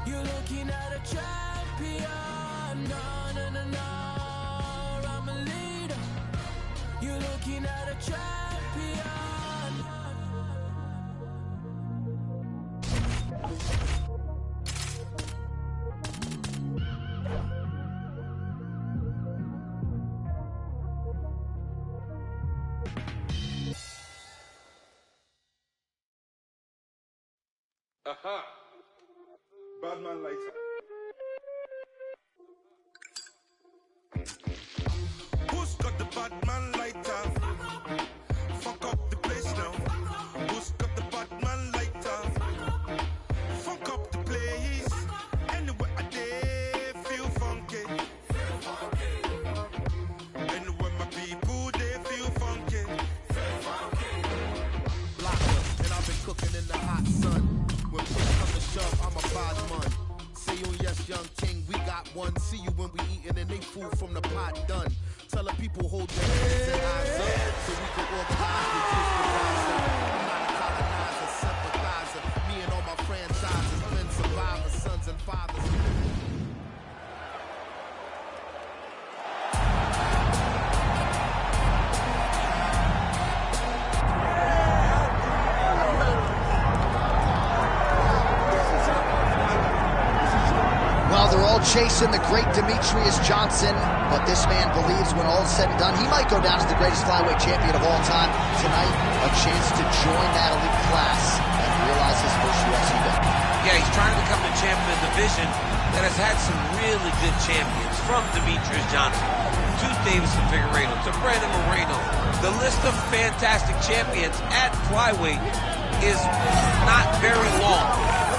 You're looking at a champion. No, no, no, no. I'm a leader. You're looking at a champion. Aha! Badman lighter. Who's got the Badman lighter? Fuck up the place now. Who's got the Badman lighter? Fuck up the place. Anywhere I day feel funky. Anywhere my people they feel funky. Blocker, and I've been cooking in the hot sun. When push come to shove, I'm a Badman. See you, yes, young king, we got one. See you when we eatin' and they food from the pot done. Telling people hold their hands and eyes up so we can organize the kids to rise up. I'm not a colonizer, sympathizer. Me and all my franchises been survivors, sons and fathers. Well, they're all chasing the great Demetrious Johnson, but this man believes when all is said and done, he might go down as the greatest flyweight champion of all time. Tonight, a chance to join that elite class and realize his first UFC win. Yeah, he's trying to become the champion of a division that has had some really good champions, from Demetrious Johnson to Deiveson Figueiredo to Brandon Moreno. The list of fantastic champions at flyweight is not very long,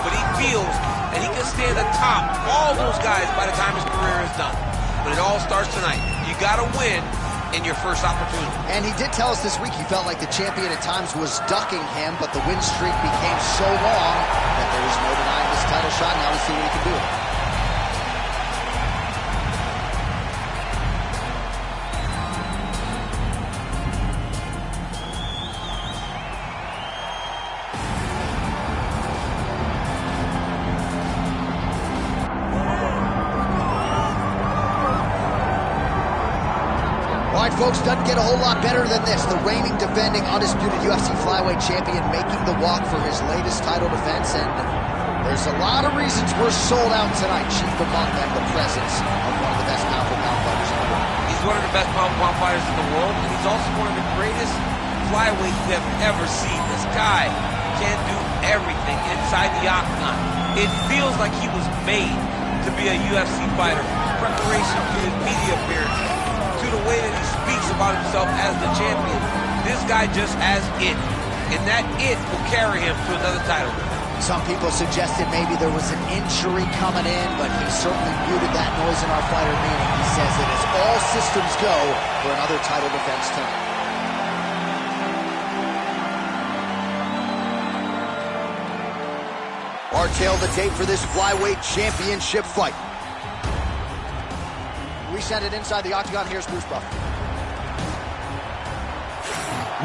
but he feels and he can stand atop all those guys by the time his career is done. But it all starts tonight. You gotta win in your first opportunity. And he did tell us this week he felt like the champion at times was ducking him, but the win streak became so long that there was no denying this title shot. Now let's see what he can do with it. All right, folks, doesn't get a whole lot better than this. The reigning, defending, undisputed UFC flyweight champion making the walk for his latest title defense, and there's a lot of reasons we're sold out tonight. Chief among them, the presence of one of the best pound-for-pound fighters in the world. He's one of the best pound-for-pound fighters in the world, and he's also one of the greatest flyweights we have ever seen. This guy can do everything inside the octagon. It feels like he was made to be a UFC fighter. Preparation to his media appearances, to the way that he speaks about himself as the champion. This guy just has it, and that it will carry him to another title. Some people suggested maybe there was an injury coming in, but he certainly muted that noise in our fighter meeting. He says it is all systems go for another title defense tonight. Our tail the tape for this flyweight championship fight. We send it inside the octagon. Here's Bruce Buffer.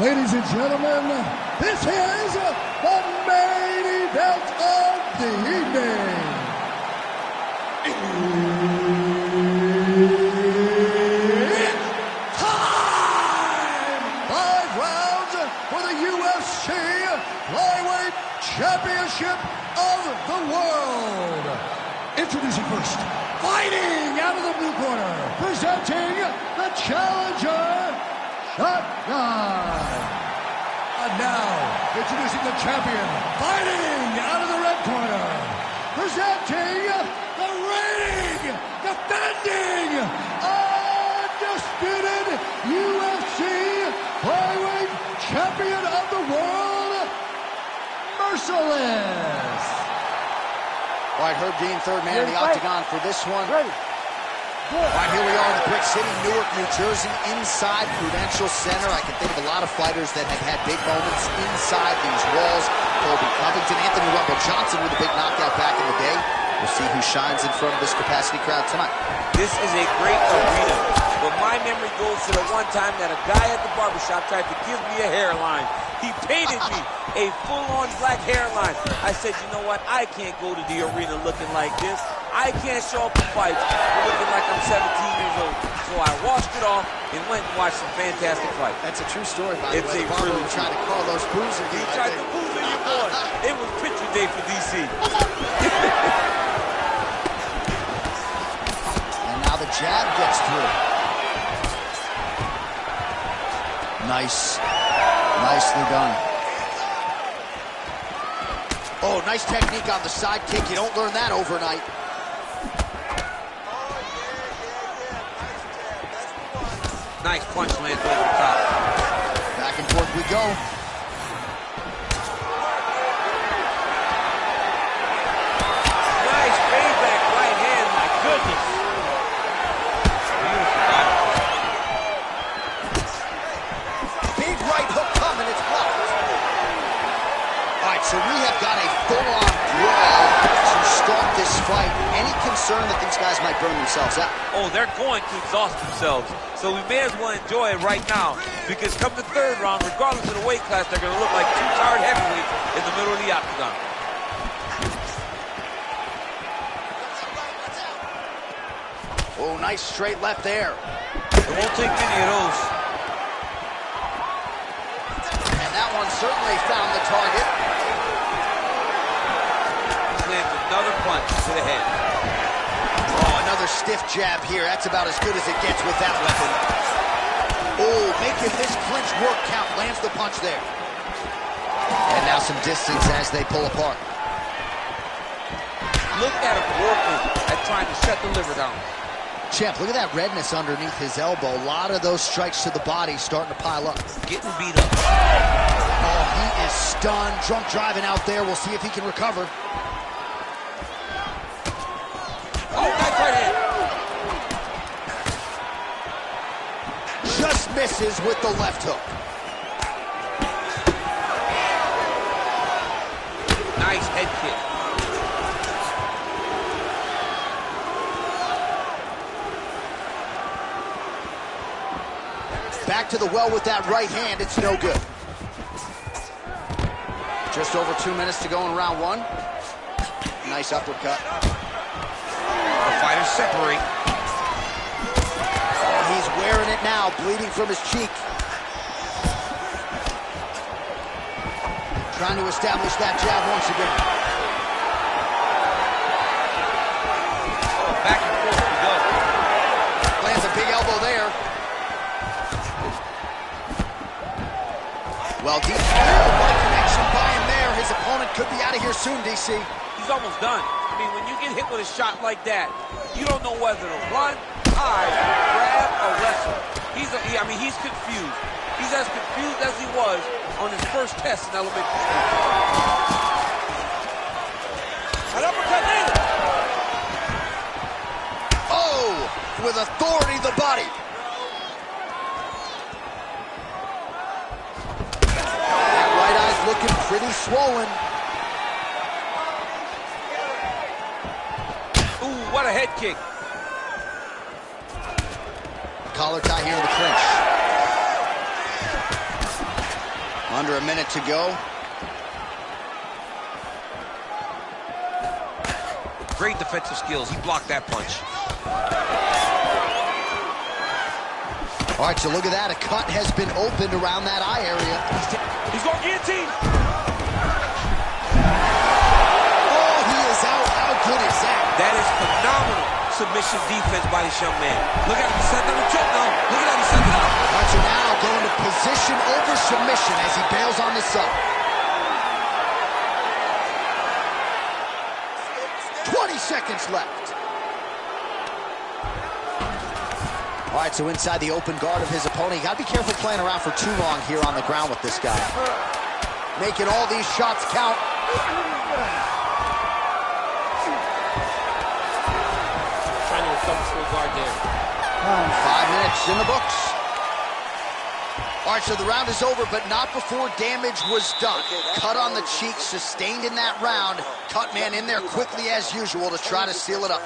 Ladies and gentlemen, this is the main event of the evening. It's time! 5 rounds for the UFC Flyweight Championship of the World. Introducing first, fighting out of the blue corner, presenting the challenger, Shotgun. And now, introducing the champion, fighting out of the red corner, presenting the reigning, defending, undisputed UFC Flyweight Champion of the World, Merciless. All right, Herb Dean, third man in the octagon for this one. Ready. All right, here we are in the Brick City, Newark, New Jersey, inside Prudential Center. I can think of a lot of fighters that have had big moments inside these walls. Colby Covington, Anthony Rumble Johnson with a big knockout back in the day. We'll see who shines in front of this capacity crowd tonight. This is a great arena, but my memory goes to the one time that a guy at the barbershop tried to give me a hairline. He painted me a full-on black hairline. I said, you know what? I can't go to the arena looking like this. I can't show up to fights looking like I'm 17 years old. So I washed it off and went and watched some fantastic fights. That's a true story, by the way. It's a really trying to call those boozer. He tried to boozer your boy. It was picture day for DC. Now the jab gets through. Nicely done. Oh, nice technique on the side kick. You don't learn that overnight. Nice punch lands over the top. Back and forth we go. Nice payback right hand, my goodness. Big right hook coming, it's blocked. All right, so we have got a full-on brawl to start this fight. Any concern that these guys might burn themselves out? Oh, they're going to exhaust themselves. So we may as well enjoy it right now, because come the third round, regardless of the weight class, they're going to look like two tired heavyweights in the middle of the octagon. Oh, nice straight left there. It won't take many of those. And that one certainly found the target. Lands another punch to the head. Oh, another stiff jab here. That's about as good as it gets with that weapon. Oh, making this clinch work count. Lands the punch there. And now some distance as they pull apart. Look at him working at trying to shut the liver down. Champ, look at that redness underneath his elbow. A lot of those strikes to the body starting to pile up. Getting beat up. Oh, he is stunned. Drunk driving out there. We'll see if he can recover. Oh, nice right hand. Just misses with the left hook. Nice head kick. Back to the well with that right hand. It's no good. Just over 2 minutes to go in round one. Nice uppercut. The fighters separate. Oh, he's wearing it now, bleeding from his cheek. Trying to establish that jab once again. Oh, back and forth we go. Lands a big elbow there. Well, DC, what a connection by him there. His opponent could be out of here soon, DC. He's almost done. I mean, when you get hit with a shot like that, you don't know whether to run, hide, grab, or wrestle. He's confused. He's as confused as he was on his first test in elementary school. An uppercut later. Oh, with authority, the body. That right eye's looking pretty swollen. Ooh, what a head kick. Collar tie here in the clinch. Under a minute to go. Great defensive skills. He blocked that punch. All right, so look at that. A cut has been opened around that eye area. He's going guillotine. Oh, he is out. How good is that? That is phenomenal submission defense by this young man. Look at him setting up a choke now. Look at how he set it up. All right, so now going to position over submission as he bails on the sub. 20 seconds left. All right, so inside the open guard of his opponent. You got to be careful playing around for too long here on the ground with this guy. Making all these shots count. Trying to establish full guard there. 5 minutes in the books. All right, so the round is over, but not before damage was done. Cut on the cheek, sustained in that round. Cutman in there quickly as usual to try to seal it up.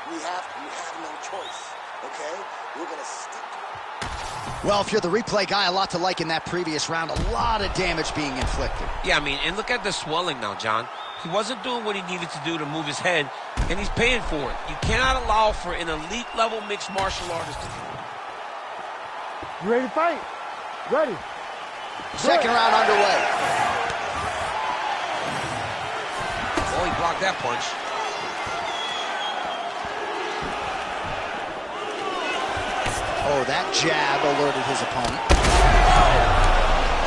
We have no choice, okay? We're going to stick. Well, if you're the replay guy, a lot to like in that previous round. A lot of damage being inflicted. Yeah, I mean, and look at the swelling now, John. He wasn't doing what he needed to do to move his head, and he's paying for it. You cannot allow for an elite-level mixed martial artist to do it. You ready to fight? Ready. Second round underway. Oh, he blocked that punch. Oh, that jab alerted his opponent.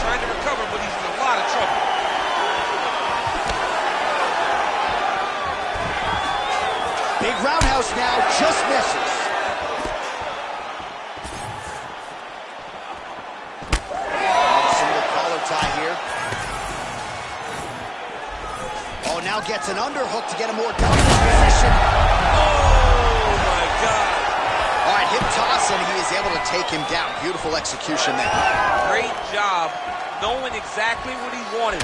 Trying to recover, but he's in a lot of trouble. Big roundhouse now, just misses. Single collar tie here. Oh, now gets an underhook to get a more dominant position. Oh, my God. All right, hip toss, and he is able to take him down. Beautiful execution there. Great job knowing exactly what he wanted.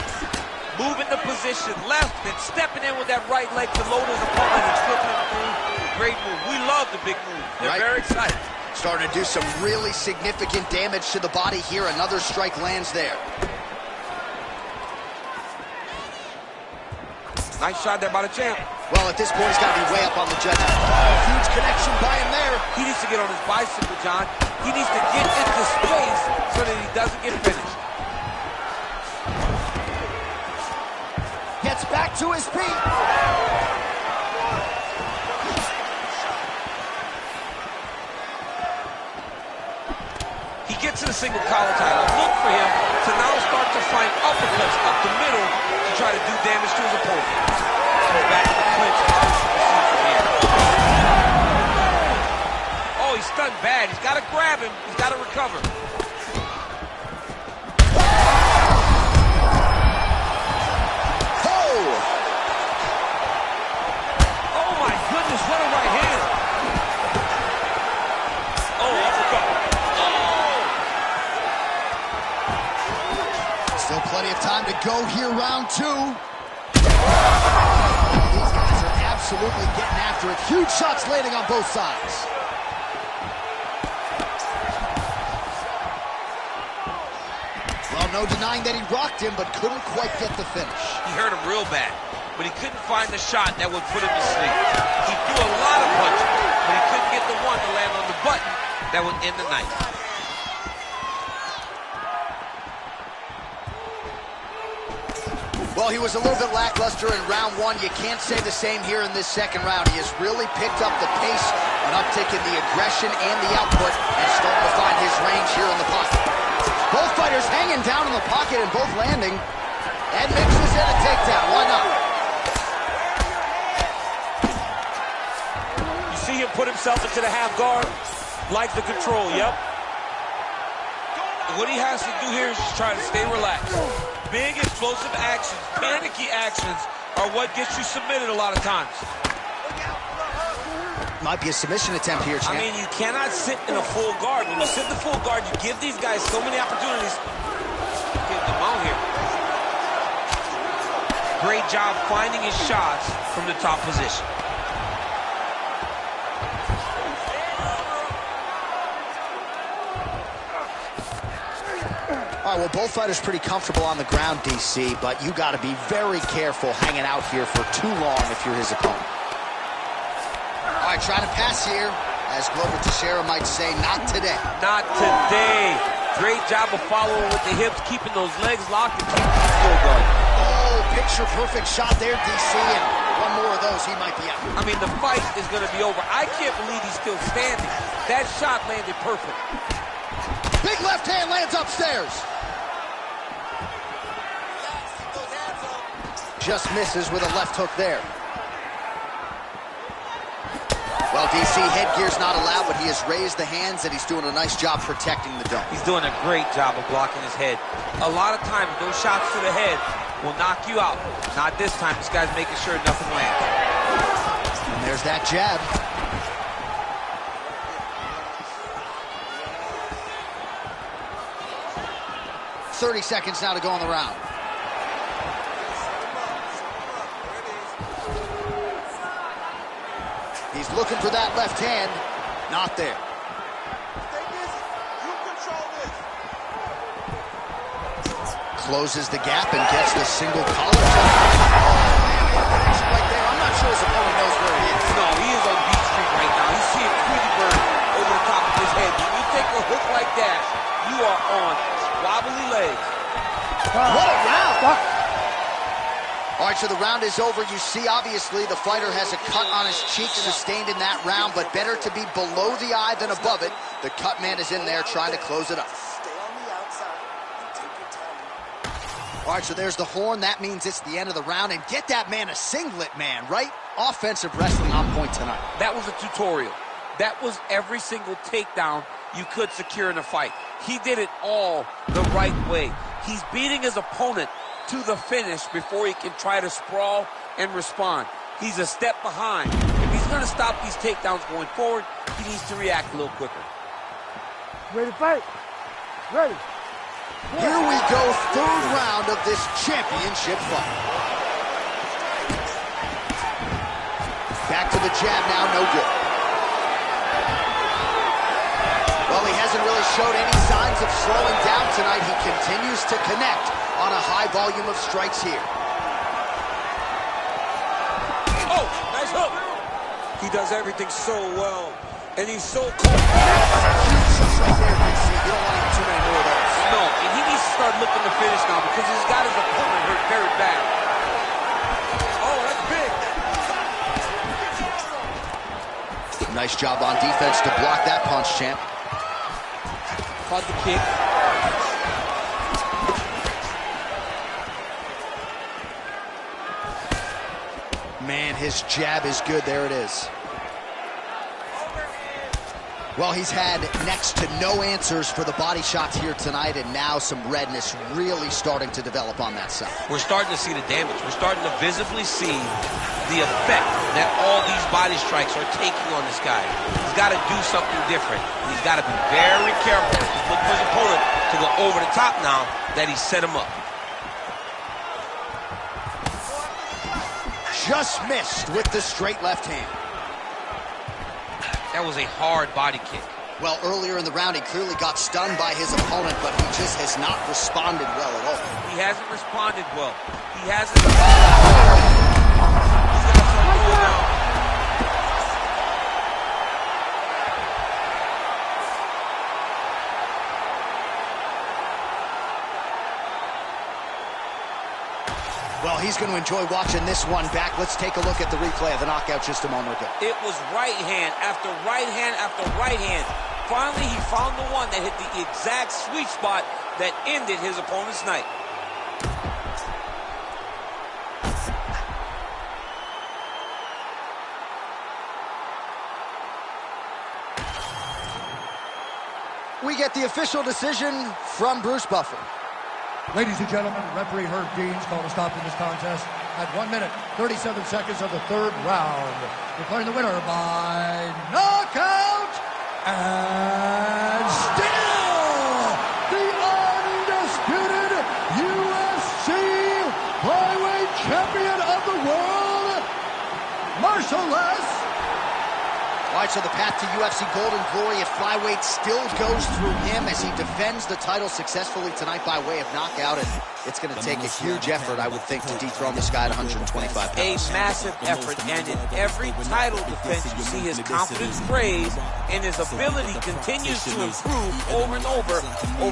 Moving the position left and stepping in with that right leg to load his opponent and flipping him through. Great move. We love the big move. They're very excited. Starting to do some really significant damage to the body here. Another strike lands there. Nice shot there by the champ. Well, at this point, he's got to be way up on the judges. Oh, huge connection by him there. He needs to get on his bicycle, John. He needs to get into space so that he doesn't get finished. Gets back to his feet. He gets to the single collar tie. Look for him to now start to find uppercuts up the middle to try to do damage to his opponent. Comes back to the clinch. Oh, he's stunned bad. He's got to grab him. He's got to recover. Oh, my goodness. What a right hand. Oh, uppercut. Still plenty of time to go here, round two. These guys are absolutely getting after it. Huge shots landing on both sides. Well, no denying that he rocked him, but couldn't quite get the finish. He hurt him real bad, but he couldn't find the shot that would put him to sleep. He threw a lot of punches, but he couldn't get the one to land on the button that would end the night. Well, he was a little bit lackluster in round one. You can't say the same here in this second round. He has really picked up the pace, an uptick in the aggression and the output, and starting to find his range here in the pocket. Both fighters hanging down in the pocket and both landing. And mixes in a takedown. Why not? You see him put himself into the half guard, like the control, yep. What he has to do here is just try to stay relaxed. Big explosive actions, panicky actions are what gets you submitted a lot of times. Might be a submission attempt here, champ. I mean, you cannot sit in a full guard. When you sit in the full guard, you give these guys so many opportunities. Get them out here. Great job finding his shots from the top position. All right, well, both fighters pretty comfortable on the ground, DC, but you got to be very careful hanging out here for too long if you're his opponent. All right, trying to pass here, as Glover Teixeira might say, not today. Not today. Great job of following with the hips, keeping those legs locked and keeping the full guard. Oh, picture-perfect shot there, DC, and one more of those, he might be out. I mean, the fight is going to be over. I can't believe he's still standing. That shot landed perfect. Big left hand lands upstairs. Just misses with a left hook there. Well, DC, headgear's not allowed, but he has raised the hands, and he's doing a nice job protecting the dome. He's doing a great job of blocking his head. A lot of times, those shots to the head will knock you out. Not this time. This guy's making sure nothing lands. And there's that jab. 30 seconds now to go in the round. He's looking for that left hand. Not there. Closes the gap and gets the single collar. Right there. I'm not sure his opponent knows where he is. No, he is on Beach Street right now. He's seeing Tweety Bird over the top of his head. When you take a hook like that, you are on wobbly legs. What a round! All right, so the round is over. You see, obviously, the fighter has a cut on his cheek sustained in that round, but better to be below the eye than above it. The cut man is in there trying to close it up. All right, so there's the horn. That means it's the end of the round. And get that man a singlet, man, right? Offensive wrestling on point tonight. That was a tutorial. That was every single takedown you could secure in a fight. He did it all the right way. He's beating his opponent to the finish before he can try to sprawl and respond. He's a step behind. If he's going to stop these takedowns going forward, he needs to react a little quicker. Ready to fight? Ready. Here we go, third round of this championship fight. Back to the jab now, no good. Well, he hasn't really showed any signs of slowing down tonight. He continues to connect on a high volume of strikes here. Oh, nice hook. He does everything so well, and he's so cold. Huge shots right there, DC. You don't want too many more of those. No, and he needs to start looking to finish now because he's got his opponent hurt very bad. Oh, that's big. Nice job on defense to block that punch, champ. Caught the kick. Man, his jab is good. There it is. Well, he's had next to no answers for the body shots here tonight, and now some redness really starting to develop on that side. We're starting to see the damage. We're starting to visibly see the effect that all these body strikes are taking on this guy. He's got to do something different. He's got to be very careful. He's looking for his opponent to go over the top now that he set him up. Just missed with the straight left hand. That was a hard body kick. Well, earlier in the round, he clearly got stunned by his opponent, but he just has not responded well at all. He hasn't responded well. He hasn't. He's got to start going down. Well, he's going to enjoy watching this one back. Let's take a look at the replay of the knockout just a moment ago. It was right hand after right hand after right hand. Finally, he found the one that hit the exact sweet spot that ended his opponent's night. We get the official decision from Bruce Buffer. Ladies and gentlemen, referee Herb Deans called a stop to this contest at 1 minute, 37 seconds of the third round. Declaring the winner by knockout and still the undisputed UFC flyweight champion of the world, Merciless. All right, so the path to UFC Golden Glory at flyweight still goes through him as he defends the title successfully tonight by way of knockout, and it's going to take a huge effort, I would think, to dethrone this guy at 125 pounds. A massive effort, and in every title defense, you see his confidence raised, and his ability continues to improve over and over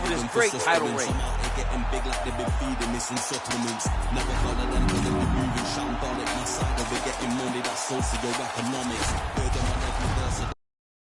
this great title reign. Getting big like they've been feeding missing supplements. Never heard of them because they've been moving, shouting down at each side of it, getting money, that's socioeconomics. Heard them on every